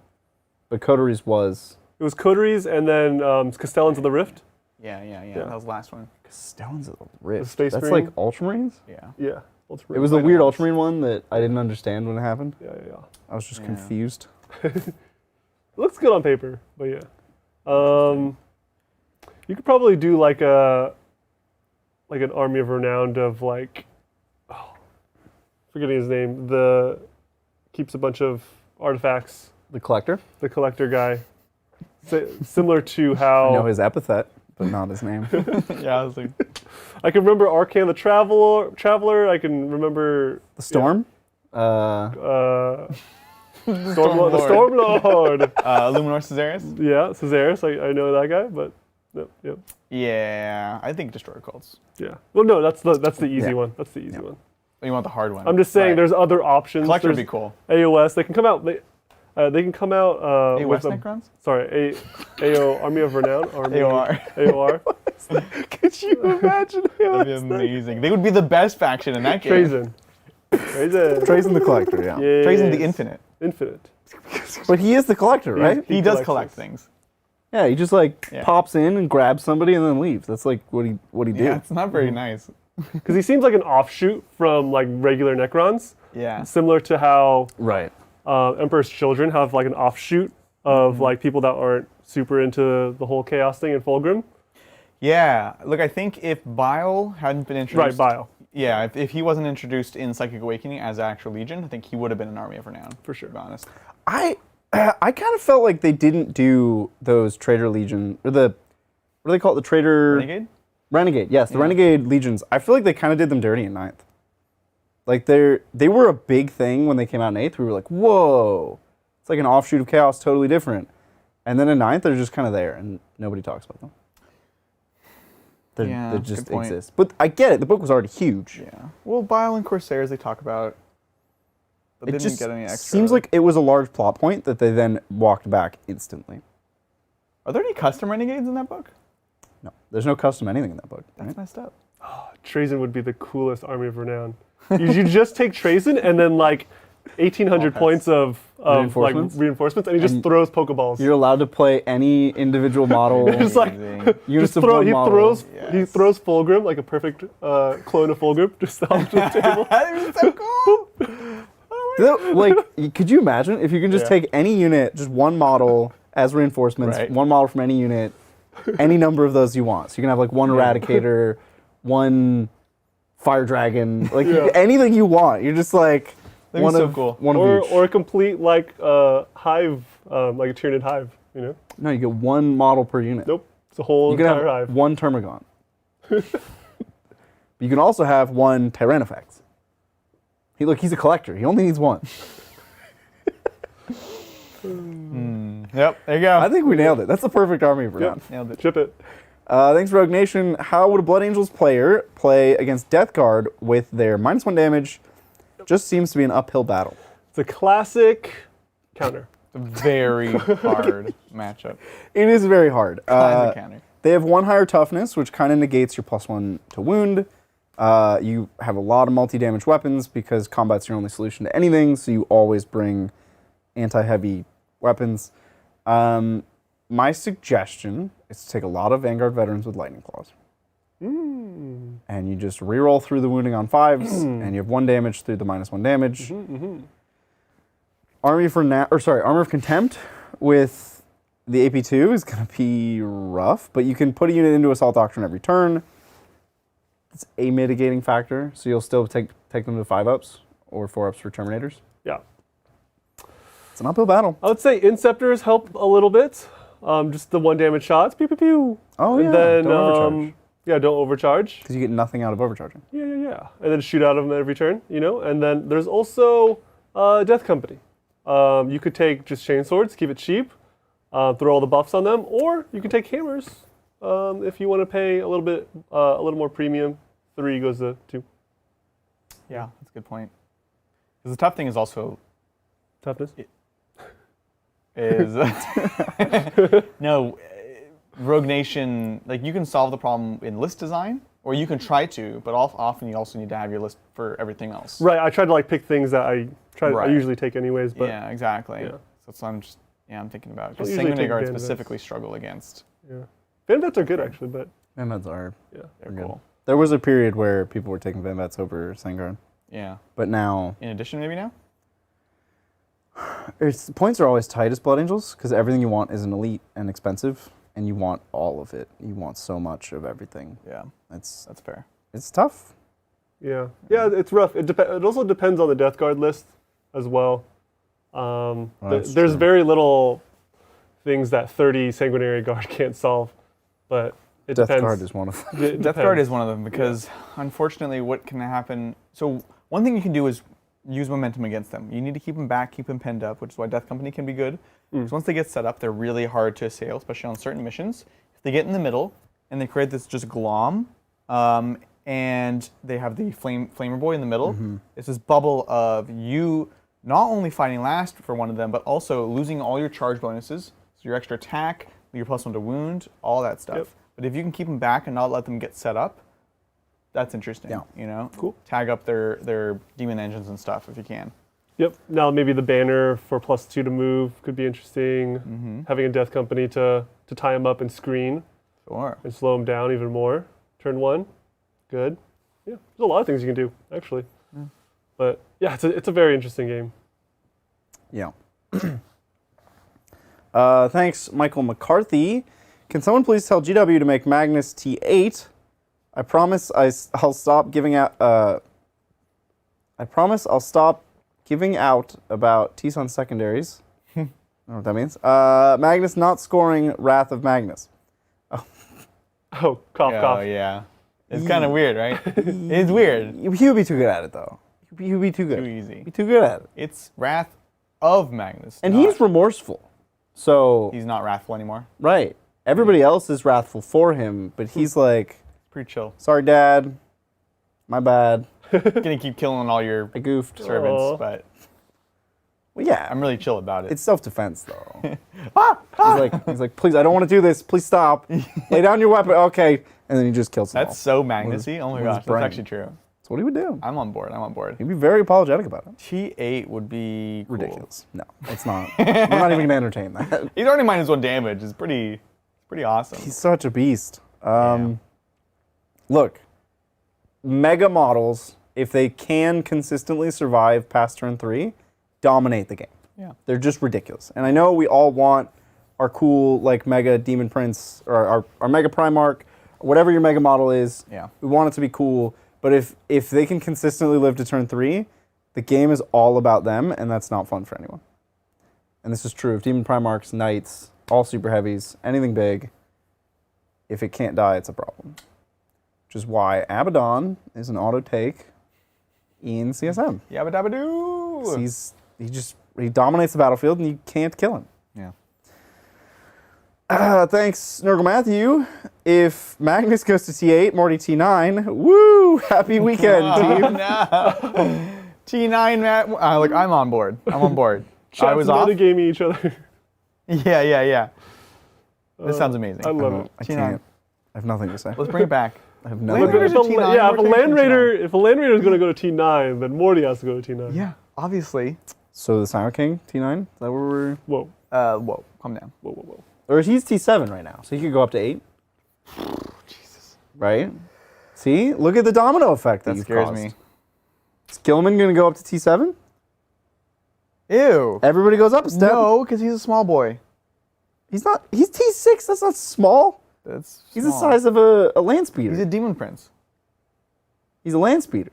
But Coteries was. It was Coteries and then Castellans of the Rift. yeah. Yeah. That was the last one. Castellans of the Rift. Space That's Marine? like Ultramarines? Yeah. Yeah. It was the weird Ultramarine one that I didn't understand when it happened. Yeah. I was just Yeah. confused. It looks good on paper, but yeah. You could probably do like an Army of Renown of forgetting his name. Keeps a bunch of artifacts. The Collector? The collector guy. Similar to how I know his epithet, but not his name. Yeah, I was like, I can remember Arcan the Traveler. I can remember The Storm? the Stormlord. Stormlord. Luminor Caesaris? Yeah, Caesaris. I know that guy, but yep. Yeah, I think Destroyer Cults. Yeah. Well, no, that's the easy Yeah. one. That's the easy one. You want the hard one. I'm just saying, Right. there's other options. Collector would There's be cool. AOS. They can come out. They can come out Hey, with West Necrons? Sorry, AO Army of Renown. AOR. AOR. Could you imagine? That'd be amazing. They would be the best faction in that game. Trazen. Trazen the Collector, yeah. Yes. Trazen the Infinite. Infinite. But he is the Collector, right? He does collects collect things. things. Yeah, he just like Yeah. pops in and grabs somebody and then leaves. That's like what he do. Yeah, it's not very nice. Because he seems like an offshoot from like regular Necrons. Yeah. Similar to how Right. Emperor's Children have like an offshoot of like people that aren't super into the whole chaos thing in Fulgrim. Yeah. Look, I think if Bile hadn't been introduced. Right, Bile. Yeah, if he wasn't introduced in Psychic Awakening as an actual Legion, I think he would have been an Army of Renown. For sure. To be honest. I kind of felt like they didn't do those Traitor Legion or what do they call it? The Traitor Renegade? Yes, the Yeah. Renegade Legions. I feel like they kind of did them dirty in 9th. Like they were a big thing when they came out in 8th. We were like, whoa, it's like an offshoot of Chaos, totally different. And then in 9th, they're just kind of there, and nobody talks about them. They just good point. exist. But I get it. The book was already huge. Yeah. Well, Bile and Corsairs they talk about, but they It didn't just get any extra. seems like it was a large plot point that they then walked back instantly. Are there any custom Renegades in that book? No, there's no custom anything in that book. That's Right? messed up. Trazen would be the coolest Army of Renown. you just take Trazen and then like 1,800 All points of Reinforcements? like reinforcements, and he just And throws Pokeballs. You're allowed to play any individual model. It's like Amazing. units just of throw, one he model. throws he Yes. throws Fulgrim like a perfect clone of Fulgrim just onto the table. That'd be so cool. Like, could you imagine if you can just Yeah. take any unit, just one model as reinforcements, Right. one model from any unit, any number of those you want. So you can have like one Eradicator, one Fire Dragon, like Yeah. anything you want. You're just like That'd be one so of cool. one or of each. or a complete like hive, like a Tyranid hive. You know? No, you get one model per unit. Nope, it's a whole You can entire have hive. one Termagon. You can also have one Tyranifax. He's a collector. He only needs one. Yep. There you go. I think we nailed it. That's the perfect army for now. Nailed it. Chip it. Thanks, Rogue Nation. How would a Blood Angels player play against Death Guard with their -1 damage? Just seems to be an uphill battle. It's a classic counter. Very hard matchup. It is very hard. Classic counter. They have one higher toughness, which kind of negates your +1 to wound. You have a lot of multi-damage weapons because combat's your only solution to anything, so you always bring anti-heavy weapons. My suggestion is to take a lot of Vanguard veterans with Lightning Claws. And you just reroll through the wounding on 5s, and you have 1 damage through the -1 damage. Army of Contempt with the AP2 is going to be rough, but you can put a unit into Assault Doctrine every turn. It's a mitigating factor, so you'll still take them to 5-ups or 4-ups for Terminators. Yeah. It's an uphill battle. I would say Inceptors help a little bit. Just the 1 damage shots, pew pew pew. Oh, And yeah, then, don't overcharge. yeah, don't overcharge. Because you get nothing out of overcharging. Yeah. And then shoot out of them every turn, you know? And then there's also Death Company. You could take just Chain Swords, keep it cheap. throw all the buffs on them, or you can take hammers if you want to pay a little more premium. 3 goes to 2. Yeah, that's a good point. Because the tough thing is also Toughness. is no, Rogue Nation. Like you can solve the problem in list design, or you can try to, but often you also need to have your list for everything else. Right. I try to like pick things that I Right. usually take anyways. But yeah, exactly. Yeah. So that's what I'm thinking about. Because usually Sanguinary take Guard Van Vets. specifically struggle against. yeah, Van Vets are good actually, but Van-Vets are. yeah. They're good. cool. There was a period where people were taking Van-Vets over Sangard, Yeah. but now In addition, maybe now. points are always tight as Blood Angels because everything you want is an elite and expensive, and you want all of it. You want so much of everything. Yeah, It's fair. tough. Yeah, it's rough. It also depends on the Death Guard list as well. That's there's true. very little things that 30 Sanguinary Guard can't solve, but it Death depends. Guard is one of them. It Death Guard depends. is one of them because, unfortunately, what can happen? So one thing you can do is use momentum against them. You need to keep them back, keep them pinned up, which is why Death Company can be good. Because once they get set up, they're really hard to assail, especially on certain missions. If they get in the middle and they create this just glom, and they have the flamer boy in the middle, it's this bubble of you not only fighting last for one of them, but also losing all your charge bonuses, so your extra attack, your +1 to wound, all that stuff. Yep. But if you can keep them back and not let them get set up, that's interesting. Yeah. You know, Cool. Tag up their demon engines and stuff if you can. Yep. Now maybe the banner for +2 to move could be interesting. Having a Death Company to tie him up and screen Sure. and slow him down even more. Turn 1, good. Yeah, there's a lot of things you can do actually. But yeah, it's a very interesting game. Yeah. Thanks, Michael McCarthy. Can someone please tell GW to make Magnus T8? I promise I'll stop giving out. I promise I'll stop giving out about T-Sun secondaries. I don't know what that means. Magnus not scoring Wrath of Magnus. Oh, cough, cough. Oh yeah. It's kind of weird, right? It's weird. He would be too good at it though. He would be too good. Too easy. Be too good at it. It's Wrath of Magnus. And not- he's remorseful. So he's not wrathful anymore. right. Everybody else is wrathful for him, but he's like, Pretty chill. sorry, Dad. My bad. Gonna keep killing all your I goofed. servants, Aw. but Well, yeah. I'm really chill about it. It's self-defense, though. He's like, please, I don't want to do this. Please stop. Lay down your weapon. Okay. And then he just kills them all. That's so Magnus-y. Oh my with his gosh, brain. that's actually true. That's what he would do. I'm on board. He'd be very apologetic about it. T8 would be cool. Ridiculous. No, it's not. We're not even going to entertain that. He's already -1 damage. It's pretty awesome. He's such a beast. Look, mega models, if they can consistently survive past turn 3, dominate the game. Yeah. They're just ridiculous. And I know we all want our cool, like, mega Demon Prince, or our mega Primarch, whatever your mega model is. Yeah. We want it to be cool. But if they can consistently live to turn 3, the game is all about them, and that's not fun for anyone. And this is true of Demon Primarchs, Knights, all super heavies, anything big. If it can't die, it's a problem. Which is why Abaddon is an auto take in CSM. Yabba dabba doo. He dominates the battlefield, and you can't kill him. Yeah. Thanks, Nurgle Matthew. If Magnus goes to T8, Morty T9, woo! Happy weekend, team. No. T9, Matt. Look, I'm on board. I was off. Metagaming each other. Yeah. This sounds amazing. I love it. I T9. can't. I have nothing to say. Let's bring it back. I have Land nothing. Raiders are T9, Yeah, we're taking T9. if a Land Raider is going to go to T9, then Morty has to go to T9. Yeah, obviously. So the Silent King, T9? Is that where we're... Whoa. Whoa, calm down. Whoa. Or he's T7 right now, so he could go up to 8. Jesus. Right? See? Look at the domino effect that That you've scares caused. me. Is Gilman going to go up to T7? Ew. Everybody goes up a step. No, because he's a small boy. He's not. He's T6. That's not small. That's He's the small. size of a land speeder. He's a demon prince. He's a land speeder.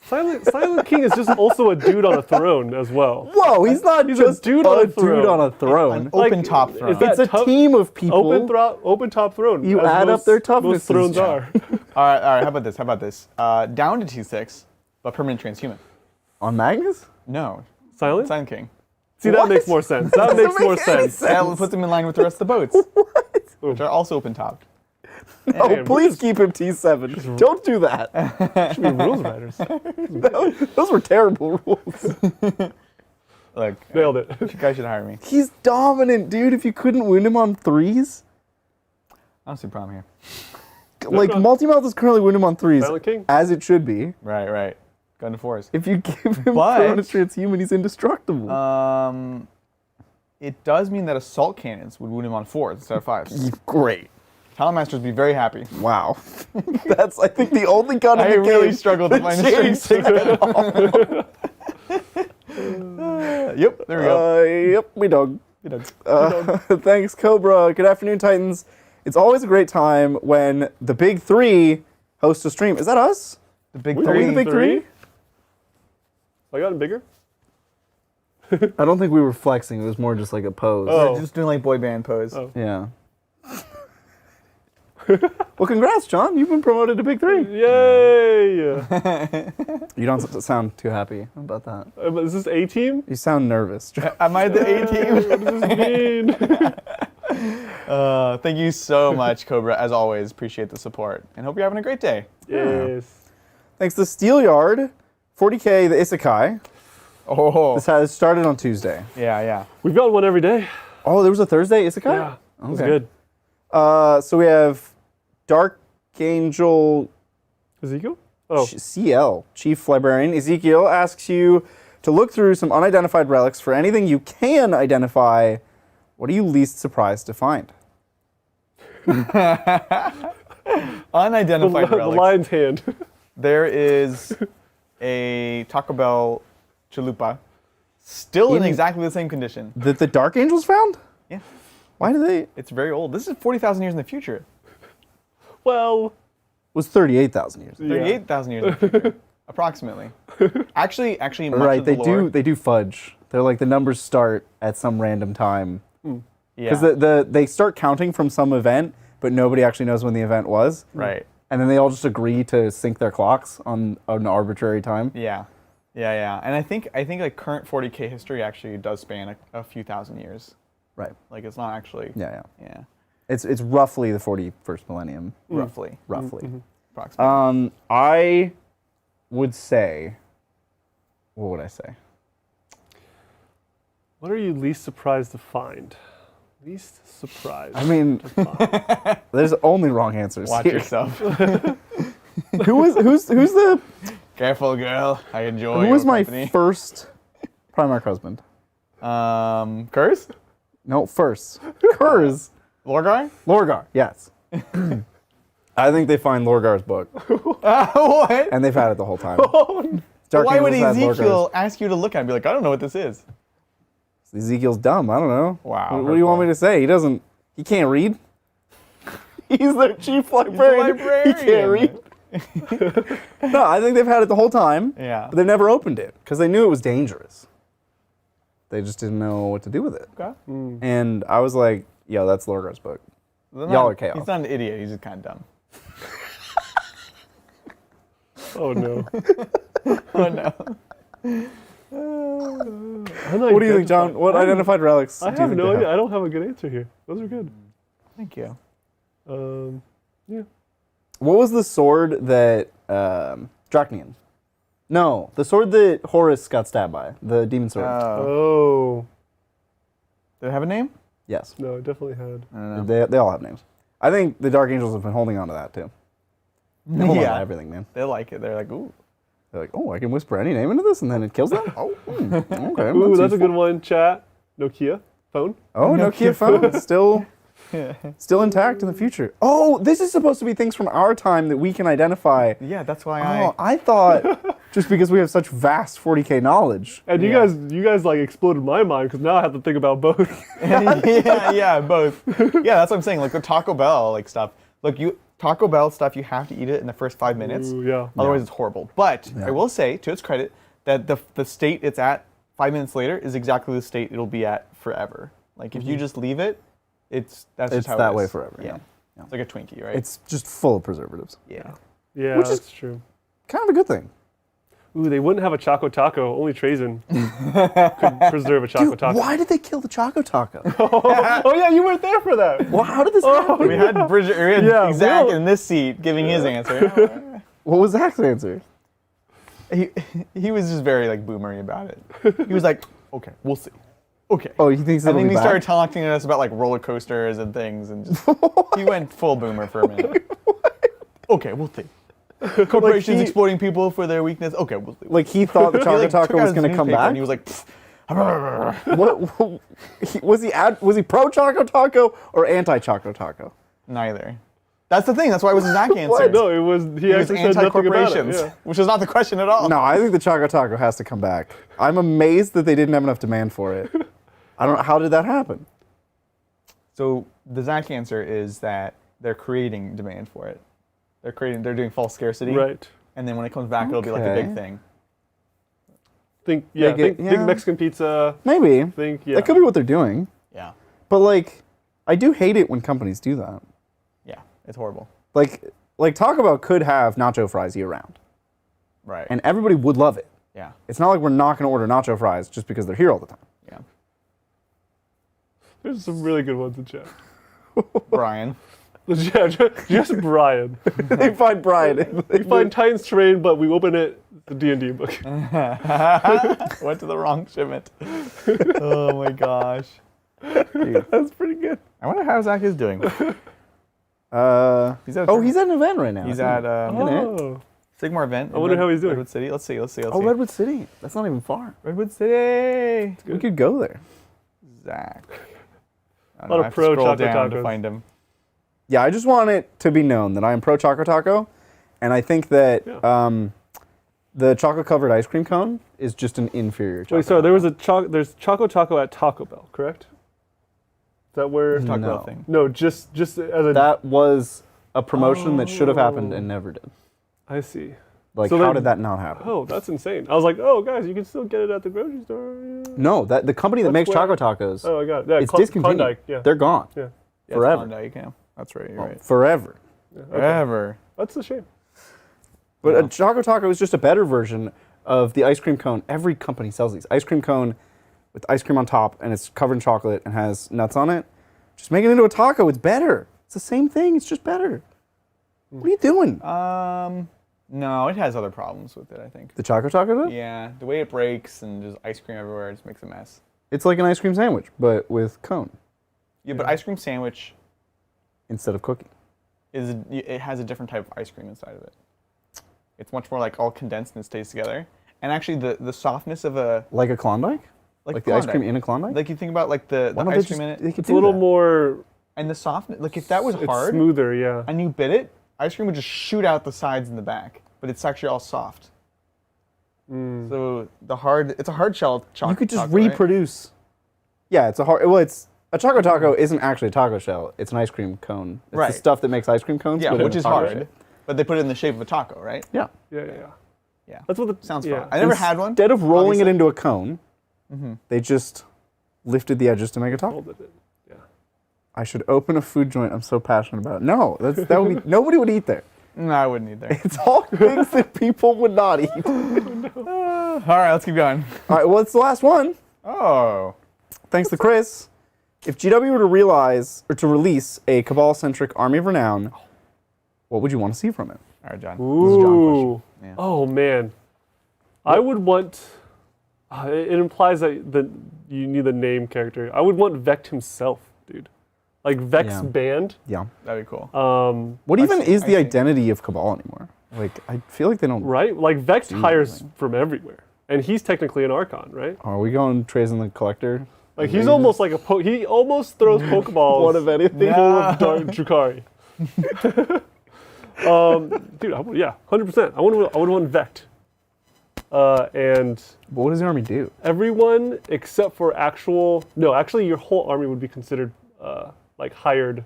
Silent King is just also a dude on a throne as well. Whoa, he's not He's just a dude on a throne. dude on a throne. Open top throne. is that It's a tough- team of people. Open top throne. You as add up their Most toughnesses. thrones are. All right. How about this? Down to T6, but permanent transhuman. On Magnus? No. Silent? Silent King. See, that makes more sense. That makes more sense. That puts him in line with the rest of the boats, which are also open-topped. No, Man, please keep him T7. Don't do that. Should be rules writers. Those were terrible rules. Look, Nailed it. you guys should hire me. He's dominant, dude. If you couldn't win him on 3s, I don't see a problem here. like no. Multimouth is currently winning him on 3s, Silent King? as it should be. Right. Gun to 4s. If you give him But- Piranha Transhuman, he's indestructible. It does mean that assault cannons would wound him on 4s instead of 5s. Great. Talon Masters would be very happy. Wow. That's, I think, the only gun in I the really game struggled to that find the changed strings. it at all. Yep, there we go. Yep, we dug. You know, Thanks, Cobra. Good afternoon, Titans. It's always a great time when the Big Three host a stream. Is that us? the big Are Are we three. the Big Three? I got it bigger? I don't think we were flexing. It was more just like a pose. Oh. Just doing like boy band pose. Oh. Yeah. Well, congrats, John. You've been promoted to Big Three. Yay! You don't sound too happy about that. Is this A team? You sound nervous. Am I the A team? What does this mean? Thank you so much, Cobra. As always, appreciate the support and hope you're having a great day. Yes. Thanks to Steelyard, 40K, the Isekai. Oh, This has started on Tuesday. yeah. We've got one every day. Oh, there was a Thursday Isekai? Yeah. That was Okay. good. So we have Dark Angel Ezekiel? Oh. CL, Chief Librarian Ezekiel, asks you to look through some unidentified relics. For anything you can identify, what are you least surprised to find? Unidentified The relics. lion's hand. There is a Taco Bell chalupa, still in In- exactly the same condition. That the Dark Angels found? Yeah, Why do they? it's very old. This is 40,000 years in the future. Well, Was 38,000 years. 38,000 years in the future, approximately. Actually, much Right, of the lore, they do fudge. They're like the numbers start at some random time. Yeah, Because they start counting from some event, but nobody actually knows when the event was. right. And then they all just agree to sync their clocks on an arbitrary time. Yeah. And I think like current 40K history actually does span a few thousand years. Right. Like it's not actually. Yeah. Yeah. It's roughly the 41st millennium. Roughly. Roughly. Approximately. I would say, what would I say? what are you least surprised to find? Least surprised. I mean, to find. there's only wrong answers. Watch here. yourself. Who's the Careful, girl. I enjoy who your was my company. first Primarch husband? Curse? No, first. Kurz. Lorgar? Lorgar, yes. I think they find Lorgar's book, What? and they've had it the whole time. Dark Why would Angels had Ezekiel ask you to look at it and be like, I don't know what this is? Lorgar's. Ezekiel's dumb. I don't know. Wow, What do you want me to say? He can't read. He's their chief librarian. He can't read. No, I think they've had it the whole time. Yeah. But they've never opened it because they knew it was dangerous. They just didn't know what to do with it. Okay. And I was like, yo, that's Lorgar's book. They're Y'all not- are chaos. He's not an idiot. He's just kind of dumb. Oh no. Oh, no. What do you think, John? What identified relics I do you have think no they idea. I don't have a good answer here. Those are good. Thank you. Yeah. What was the sword that Drachnian? No, the sword that Horus got stabbed by, the demon sword. Oh. Did it have a name? Yes, No, it definitely had. I don't know. they all have names. I think the Dark Angels have been holding on to that too. They hold on to Yeah. everything, man. They like it. They're like, ooh. They're like, oh, I can whisper any name into this, and then it kills them. Oh, okay. Ooh, that's a useful. good one. Chat. Nokia phone. Oh, Nokia phone still intact in the future. Oh, this is supposed to be things from our time that we can identify. Yeah, that's why Oh, I thought just because we have such vast 40K knowledge. And you Yeah. guys like exploded my mind because now I have to think about both. yeah, both. Yeah, that's what I'm saying. Like the Taco Bell like stuff. Look, Taco Bell stuff, you have to eat it in the first 5 minutes. Ooh, yeah. Otherwise, it's horrible. But Yeah. I will say, to its credit, that the state it's at 5 minutes later is exactly the state it'll be at forever. Like if you just leave it, that's It's just how that it way is. forever. Yeah. Yeah. It's like a Twinkie, right? It's just full of preservatives. yeah. Yeah, Which is- that's true. Kind of a good thing. Ooh, they wouldn't have a Choco Taco. Only Trazen could preserve a Choco Dude, Taco. why did they kill the Choco Taco? Oh yeah, you weren't there for that. Well, how did this happen? We had Bridget, we had Yeah, Zach well- in this seat giving his answer. What was Zach's answer? He was just very like boomery about it. He was like, okay, we'll see. Okay. Oh, he thinks And it'll then be he back? started talking to us about like roller coasters and things, and just, he went full boomer for a minute. Okay, we'll see. Corporations exploiting people for their weakness. Okay, we'll see. Like he thought the He, Choco like, Taco took out was his going to come newspaper back. and he was like, "Pfft." What, was he pro Choco Taco or anti Choco Taco? Neither. That's the thing. That's why it was a Zach answer. No, it was. He He was actually said nothing about it. anti-corporations, Yeah. which is not the question at all. No, I think the Choco Taco has to come back. I'm amazed that they didn't have enough demand for it. I don't know, how did that happen? So the Zach answer is that they're creating demand for it. They're doing false scarcity. Right. And then when it comes back, it'll be like a Okay. big thing. Think yeah. Mexican pizza. Maybe. Think yeah. That could be what they're doing. Yeah. But like, I do hate it when companies do that. Yeah. It's horrible. Like Taco Bell could have nacho fries year round, Right. and everybody would love it. yeah. It's not like we're not going to order nacho fries just because they're here all the time. Yeah. There's some really good ones in chat. Brian. Yeah, just Brian. They find Brian. We find Titans terrain, but we open it the D&D book. Went to the wrong shipment. Oh my gosh. That's pretty good. I wonder how Zach is doing. He's at He's at an event right now. He's isn't at he? Oh. Sigmar event. I wonder how he's doing. Redwood City. Let's see. Oh, Redwood City. That's not even far. Redwood City. We could go there. Zach. I A lot I of have to pro scroll Choco down to Tacos. find him. Yeah, I just want it to be known that I am pro Choco Taco, and I think that Yeah. the chocolate covered ice cream cone is just an inferior chocolate. Wait, sorry, there was there's Choco Taco at Taco Bell, correct? Is that where? Taco No. Bell thing. No, just as a. That was a promotion that should have happened and never did. I see. Like, So how then- did that not happen? Oh, that's insane. I was like, oh, guys, you can still get it at the grocery store. Yeah. No, that the company that That's makes where- Choco Tacos, Oh, I got it. Yeah, it's discontinued. Klondike, yeah. They're gone. Yeah. Yeah, it's Forever. Klondike, yeah. That's right. You're right. Forever. Yeah, okay. Forever. That's a shame. But a Choco Taco is just a better version of the ice cream cone. Every company sells these. Ice cream cone with ice cream on top, and it's covered in chocolate and has nuts on it. Just make it into a taco. It's better. It's the same thing. It's just better. What are you doing? No, it has other problems with it, I think. The Choco Taco does? Yeah, the way it breaks and just ice cream everywhere just makes a mess. It's like an ice cream sandwich, but with cone Yeah, but ice cream sandwich instead of cookie. it has a different type of ice cream inside of it. It's much more like all condensed and stays together. And actually the softness of a Like a Klondike? Like the ice cream in a Klondike? Like you think about like the Why don't ice they cream in They it could It's a little that. more. and the softness. Like if that was It's hard smoother, yeah. and you bit it, ice cream would just shoot out the sides and the back. But it's actually all soft. So it's a hard shell chocolate. You could just taco, right? reproduce. Yeah, it's a hard. Well, it's a Choco Taco isn't actually a taco shell. It's an ice cream cone. It's Right. the stuff that makes ice cream cones. Yeah, but in which a is taco hard. shape. But they put it in the shape of a taco, right? Yeah. Yeah. Yeah. That's what the Sounds yeah. fun. I never had one. Instead of rolling it obviously. into a cone, they just lifted the edges to make a taco. Folded it. Yeah. I should open a food joint. I'm so passionate about it. No, that would be nobody would eat there. No, I wouldn't either. It's all things that people would not eat. All right, let's keep going. All right, well, it's the last one. Oh. Thanks to Chris. If GW were to release a Cabal-centric Army of Renown, what would you want to see from it? All right, John. This is John question. Ooh. Yeah. Oh man. I would want. It implies that you need the name character. I would want Vect himself, dude. Like Vect's Yeah. band. Yeah. That'd be cool. What even see, is I the see. identity of Cabal anymore? Like, I feel like they don't. Right? Like Vex hires anything. from everywhere. And he's technically an Archon, right? Are we going Trazen the Collector? Like he's almost like he almost throws Pokeballs One of anything. full of dark Drukhari. Dude, 100%. I would want Vect. And But what does the army do? everyone except for actually your whole army would be considered like hired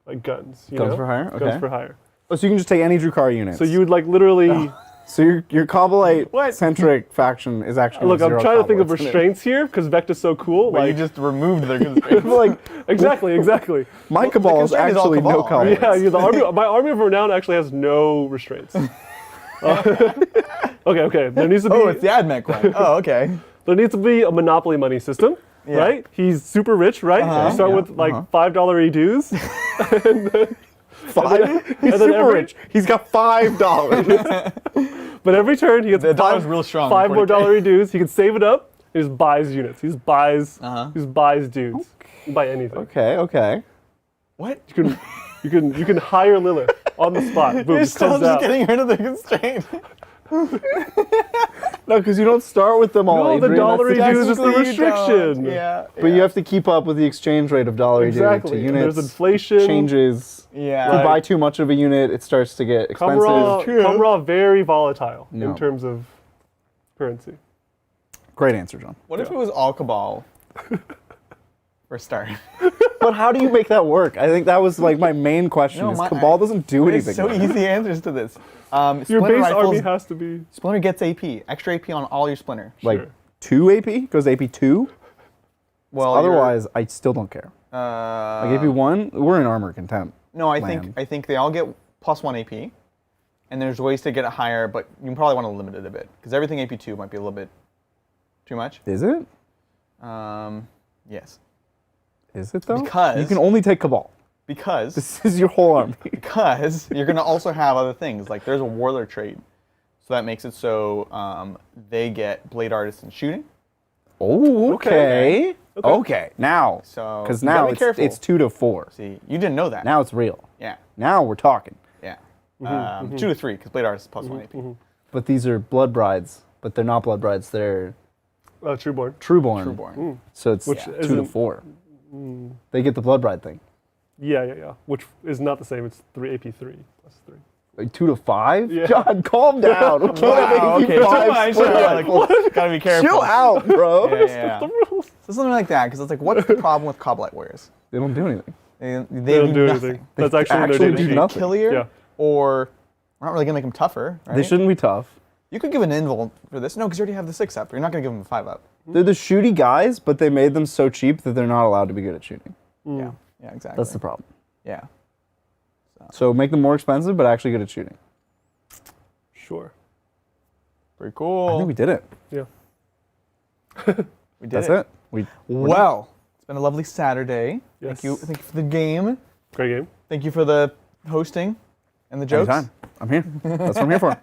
like guns. You Guns know? for hire? Okay. Guns for hire. Oh, so you can just take any Drukhari units. So you would like literally So your What? Kabalite-centric faction is actually look. I'm zero trying to think of Kabalites, isn't it? restraints here because Vect is so cool. But like you just removed their constraints. Like, exactly. my Cabal is constraint is all actually no Cabal, Kabalites. right? Yeah, my army of renown actually has no restraints. Okay. There needs to be. Oh, it's the AdMech one. Oh, okay. There needs to be a monopoly money system, Yeah. right? He's super rich, right? You start with like $5 dues. He's then super rich. He's got $5. But every turn he gets The dollar's real strong. $5 more 40K. dues. He can save it up. He just buys units. He just buys dudes. You can buy anything. Okay. What? You can hire Lilith on the spot. Boom, You're it still comes just out. getting rid of the constraint. No, because you don't start with them all. No, the Adrian. That's dollar the- dues is just the Technically, you don't. restriction. Yeah. But you have to keep up with the exchange rate of dollar Exactly. to And units. there's inflation. Changes. Yeah. If you Right. buy too much of a unit, it starts to get expensive. Kamra very volatile No. in terms of currency. Great answer, John. What if it was all Cabal? For a start. But how do you make that work? I think that was like my main question. No, is my- Cabal doesn't do There's anything. so easy answers to this. Your Splinter base rifles, army has to be. Splinter gets AP. Extra AP on all your Splinter. Like Sure. 2 AP? Goes AP 2? Well, Otherwise, I still don't care. you're, Like AP 1, we're in armor contempt. no, I land. think they all get +1 AP, and there's ways to get it higher, but you probably want to limit it a bit because everything AP2 might be a little bit too much. Is it? Yes, Is it though? Because- you can only take Cabal. because This is your whole army. because you're gonna also have other things like there's a warlord trait, so that makes it so they get blade artists and shooting. Oh, okay. Okay. Okay. Now, So because you gotta now be careful. it's 2 to 4. See, you didn't know that. Now it's real. Yeah, Now we're talking. yeah. 2 to 3 because blade artist is +1 AP. But these are blood brides, but they're not blood brides. They're Trueborn. trueborn. Trueborn. So it's Which 2 to isn't- 4. They get the blood bride thing. Yeah. Which is not the same. It's 3 AP3 +3. Like 2 to 5? Yeah. John, calm down. We can't have Wow, okay, AP5 too much. split. Like, well, gotta be careful. Chill out, bro. Yeah. The rules. So something like that, because it's like, what's the problem with Coblite warriors? They don't do anything. They don't do nothing. anything. That's They actually actually their do DDP. nothing. Killier, Yeah. or we're not really gonna make them tougher, right? They shouldn't be tough. You could give an invul for this. No, because you already have the 6 up. You're not gonna give them a 5 up. They're the shooty guys, but they made them so cheap that they're not allowed to be good at shooting. Yeah, exactly. That's the problem. Yeah. So make them more expensive, but actually good at shooting. Sure. Pretty I cool. think we did it. Yeah. We did That's it. We're done. Well, it's been a lovely Saturday. Yes. Thank you for the game. Great game. Thank you for the hosting and the jokes. Anytime. I'm here. That's what I'm here for.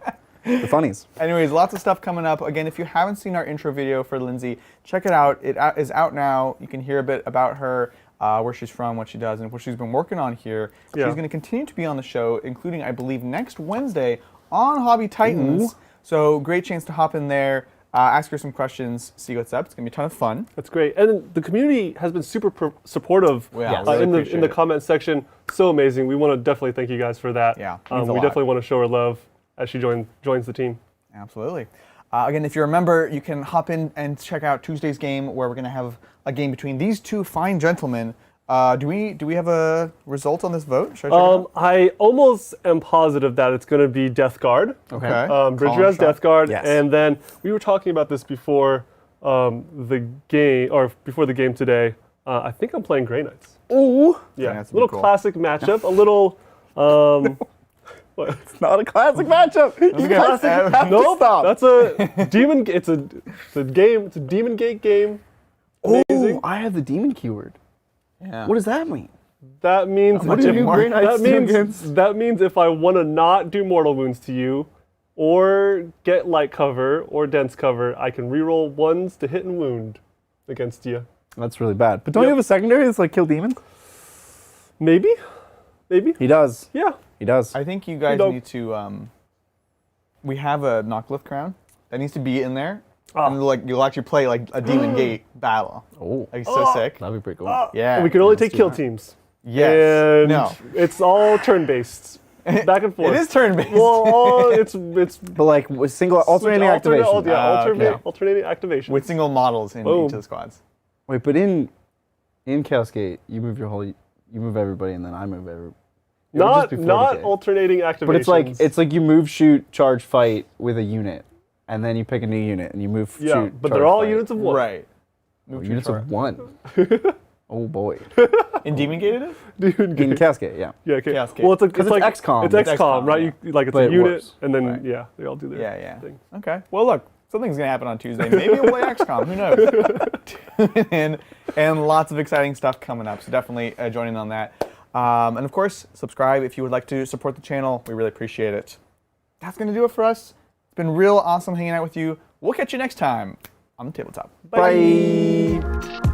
The funnies. Anyways, lots of stuff coming up. Again, if you haven't seen our intro video for Lindsay, check it out. It is out now. You can hear a bit about her, where she's from, what she does, and what she's been working on here. Yeah. She's going to continue to be on the show, including, I believe, next Wednesday on Hobby Titans. So great chance to hop in there, ask her some questions, see what's up. It's going to be a ton of fun. That's great. And the community has been super supportive Yeah, really in the appreciate it. comment section. So amazing. We want to definitely thank you guys for that. Yeah, we means a lot. definitely want to show her love as she joins the team. Absolutely. Again, if you're a member, you can hop in and check out Tuesday's game, where we're going to have a game between these two fine gentlemen. Do we have a result on this vote? Should I check it out? I almost am positive that it's going to be Death Guard. Okay. Bridger Colin has shot. Death Guard, Yes. and then we were talking about this before the game, or before the game today. I think I'm playing Grey Knights. Ooh. Yeah, that's little pretty cool. classic matchup. A little. What? It's not a classic matchup. You good. guys have to Nope, stop. that's a demon. It's a game. It's a Demon Gate game. Amazing. Oh, I have the demon keyword. Yeah. What does that mean? That means What do if- you Grey Knights that do means against? that means if I want to not do mortal wounds to you, or get light cover or dense cover, I can reroll ones to hit and wound against you. That's really bad. But don't Yep. you have a secondary that's like kill demons? Maybe. He does. Yeah. He does. I think you guys Nope. need to. We have a Knocklift crown that needs to be in there, Ah. and like you'll actually play like a Demon Gate battle. Oh, Like so sick. that'd be pretty cool. Yeah. And we can only let's take do kill that. teams. Yes. And No. it's all turn-based. Back and forth. It is turn-based. Well, it's But like with single alternating activation. okay. Alternating activation. with single models in Boom. each of the squads. Wait, but in Chaos Gate, you move everybody, and then I move everybody. It would just be 40K. not alternating activations. But it's like you move, shoot, charge, fight with a unit, and then you pick a new unit and you move, yeah, shoot. but charge, they're all fight. units of one. Right. Oh, units of one. Oh boy. In Demon Gate it is? Dude, In Cascade, yeah. yeah, okay. Chaos Gate. Well, it's it's like XCOM. It's It's XCOM, XCOM, right? yeah. Like it's But a it unit, works. and then Right. yeah, they all do their Yeah. thing. Okay. Well, look, something's gonna happen on Tuesday. Maybe we'll play XCOM. Who knows? Tune in, and lots of exciting stuff coming up. So definitely join in on that. And of course, subscribe if you would like to support the channel. We really appreciate it. That's gonna do it for us. It's been real awesome hanging out with you. We'll catch you next time on the tabletop. Bye.